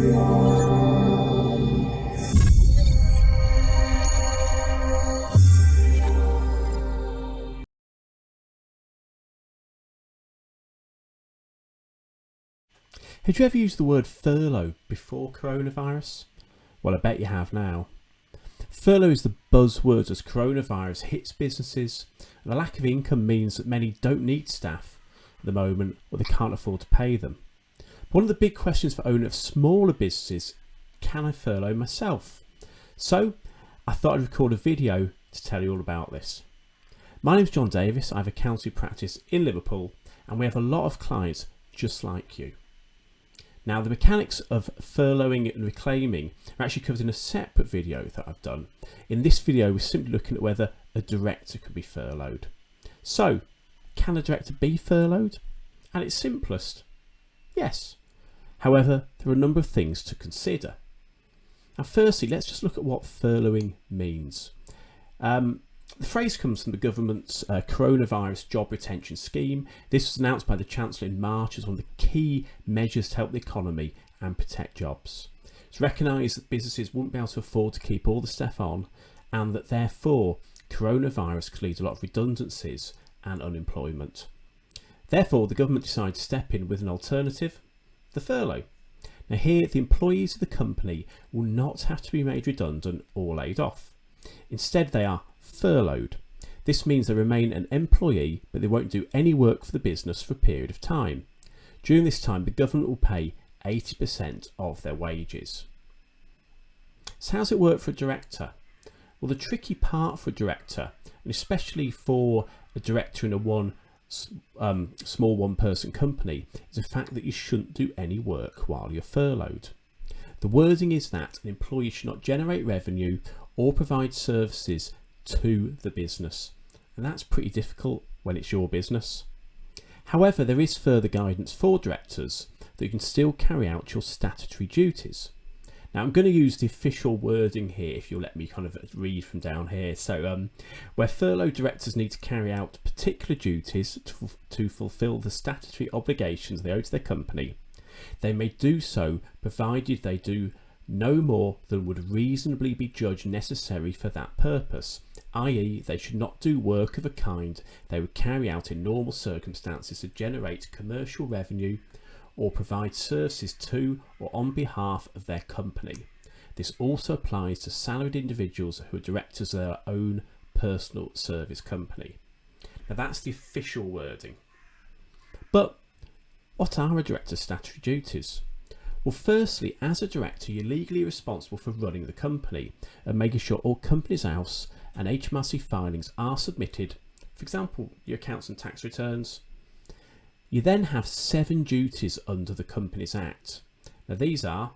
Had you ever used the word furlough before coronavirus? Well, I bet you have now. Furlough is the buzzword as coronavirus hits businesses, and the lack of income means that many don't need staff at the moment, or they can't afford to pay them. One of the big questions for owners of smaller businesses: can I furlough myself? So I thought I'd record a video to tell you all about this. My name's John Davis. I have a accounting practice in Liverpool, and we have a lot of clients just like you. Now, the mechanics of furloughing and reclaiming are actually covered in a separate video that I've done. In this video, we're simply looking at whether a director can be furloughed. So, can a director be furloughed? At its simplest, yes. However, there are a number of things to consider. Now, firstly, let's just look at what furloughing means. The phrase comes from the government's coronavirus job retention scheme. This was announced by the Chancellor in March as one of the key measures to help the economy and protect jobs. It's recognised that businesses wouldn't be able to afford to keep all the staff on, and that therefore coronavirus could lead to a lot of redundancies and unemployment. Therefore, the government decided to step in with an alternative: the furlough. Now here, the employees of the company will not have to be made redundant or laid off. Instead, they are furloughed. This means they remain an employee, but they won't do any work for the business for a period of time. During this time, the government will pay 80% of their wages. So how does it work for a director? Well, the tricky part for a director, and especially for a director in a small one-person company, is the fact that you shouldn't do any work while you're furloughed. The wording is that an employee should not generate revenue or provide services to the business, and that's pretty difficult when it's your business. However, there is further guidance for directors that you can still carry out your statutory duties. Now, I'm going to use the official wording here, if you'll let me kind of read from down here. So where furloughed directors need to carry out particular duties to fulfil the statutory obligations they owe to their company, they may do so provided they do no more than would reasonably be judged necessary for that purpose, i.e. they should not do work of a kind they would carry out in normal circumstances to generate commercial revenue or provide services to or on behalf of their company. This also applies to salaried individuals who are directors of their own personal service company. Now that's the official wording. But what are a director's statutory duties? Well, firstly, as a director, you're legally responsible for running the company and making sure all Companies House and HMRC filings are submitted, for example, your accounts and tax returns. You then have 7 duties under the Companies Act. Now these are: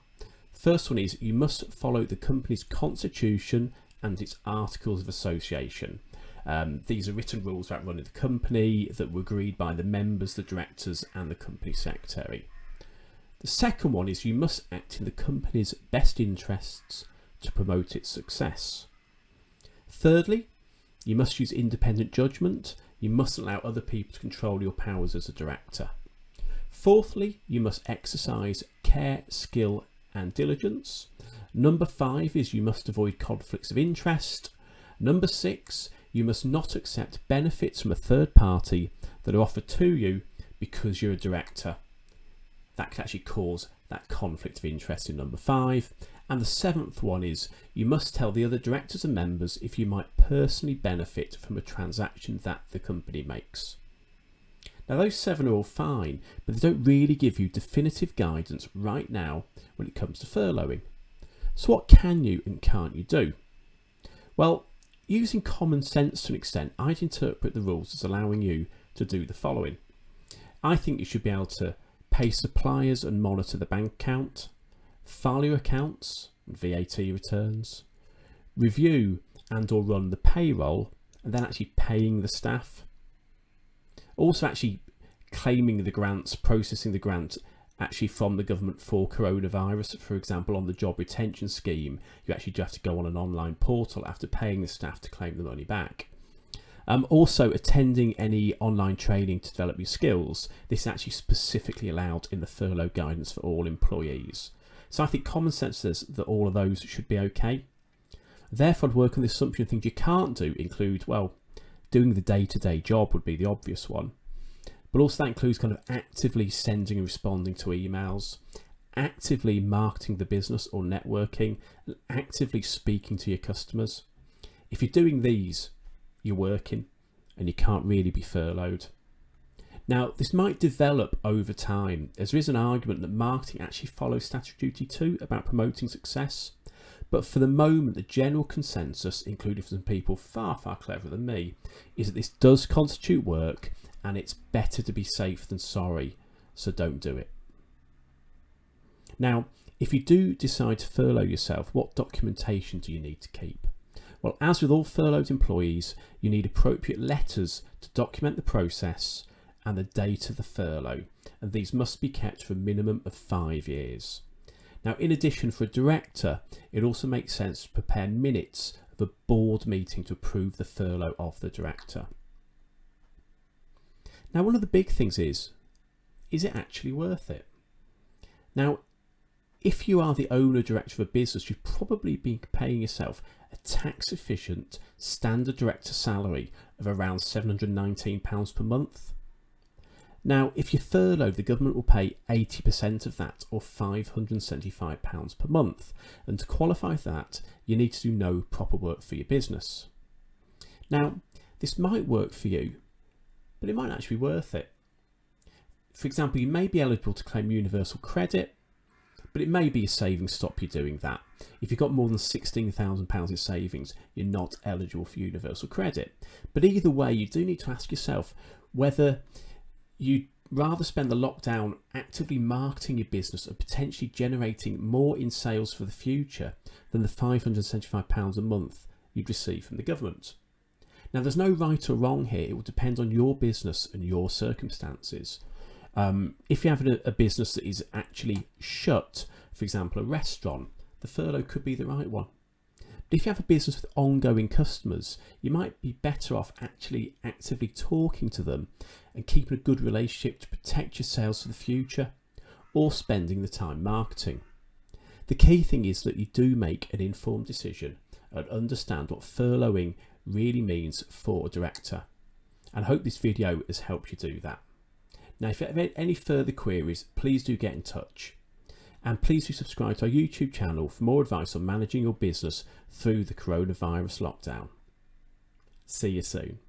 first one is you must follow the company's constitution and its articles of association. These are written rules about running the company that were agreed by the members, the directors and the company secretary. The second one is you must act in the company's best interests to promote its success. Thirdly, you must use independent judgment. You mustn't allow other people to control your powers as a director. Fourthly, you must exercise care, skill and diligence. Number 5 is you must avoid conflicts of interest. Number 6, you must not accept benefits from a third party that are offered to you because you're a director. That can actually cause that conflict of interest in number 5. And the 7th one is you must tell the other directors and members if you might personally benefit from a transaction that the company makes. Now those 7 are all fine, but they don't really give you definitive guidance right now when it comes to furloughing. So what can you and can't you do? Well, using common sense to an extent, I'd interpret the rules as allowing you to do the following. I think you should be able to pay suppliers and monitor the bank account, file your accounts and VAT returns, review and or run the payroll, and then actually paying the staff. Also actually claiming the grants, processing the grant actually from the government for coronavirus. For example, on the job retention scheme, you actually do have to go on an online portal after paying the staff to claim the money back. Also attending any online training to develop your skills. This is actually specifically allowed in the furlough guidance for all employees. So I think common sense says that all of those should be okay. Therefore, I'd work on the assumption of things you can't do include, well, doing the day-to-day job would be the obvious one. But also that includes kind of actively sending and responding to emails, actively marketing the business or networking, and actively speaking to your customers. If you're doing these, you're working and you can't really be furloughed. Now, this might develop over time, as there is an argument that marketing actually follows statutory duty too about promoting success. But for the moment, the general consensus, including from people far, far cleverer than me, is that this does constitute work and it's better to be safe than sorry, so don't do it. Now, if you do decide to furlough yourself, what documentation do you need to keep? Well, as with all furloughed employees, you need appropriate letters to document the process and the date of the furlough, and these must be kept for a minimum of 5 years. Now, in addition, for a director, it also makes sense to prepare minutes of a board meeting to approve the furlough of the director. Now, one of the big things is it actually worth it? Now, if you are the owner or director of a business, you've probably been paying yourself a tax efficient standard director salary of around £719 per month. Now, if you're furloughed, the government will pay 80% of that, or £575 per month. And to qualify for that, you need to do no proper work for your business. Now, this might work for you, but it might actually be worth it. For example, you may be eligible to claim universal credit, but it may be a savings stop you doing that. If you've got more than £16,000 in savings, you're not eligible for universal credit. But either way, you do need to ask yourself whether you'd rather spend the lockdown actively marketing your business and potentially generating more in sales for the future than the £575 a month you'd receive from the government. Now, there's no right or wrong here. It will depend on your business and your circumstances. If you have a business that is actually shut, for example, a restaurant, the furlough could be the right one. But if you have a business with ongoing customers, you might be better off actually actively talking to them and keeping a good relationship to protect your sales for the future, or spending the time marketing. The key thing is that you do make an informed decision and understand what furloughing really means for a director. And I hope this video has helped you do that. Now, if you have any further queries, please do get in touch. And please do subscribe to our YouTube channel for more advice on managing your business through the coronavirus lockdown. See you soon.